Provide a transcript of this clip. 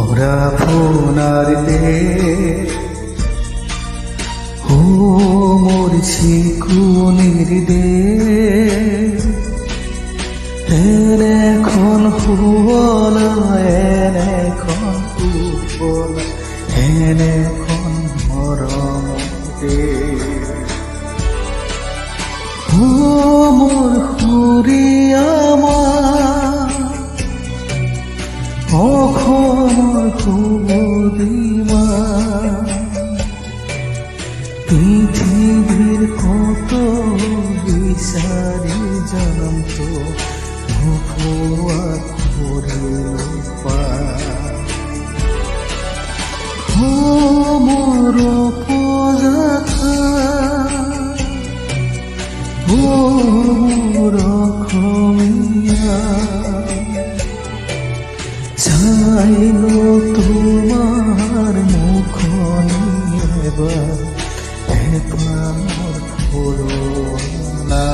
ভরা ফোনার দেশ ও মোর শিকুনির দেশ এখন হুবলা এখন হুবলা এখন মরম দেশ ও মোর হুরি আমার অখমর হুবদিমা পৃথিবীর কত বিচারি জনম তো ভুয়া করিল মোর পজাথা মোর খমিয়া চাইল তোমার মুখ এবার একবার করোনা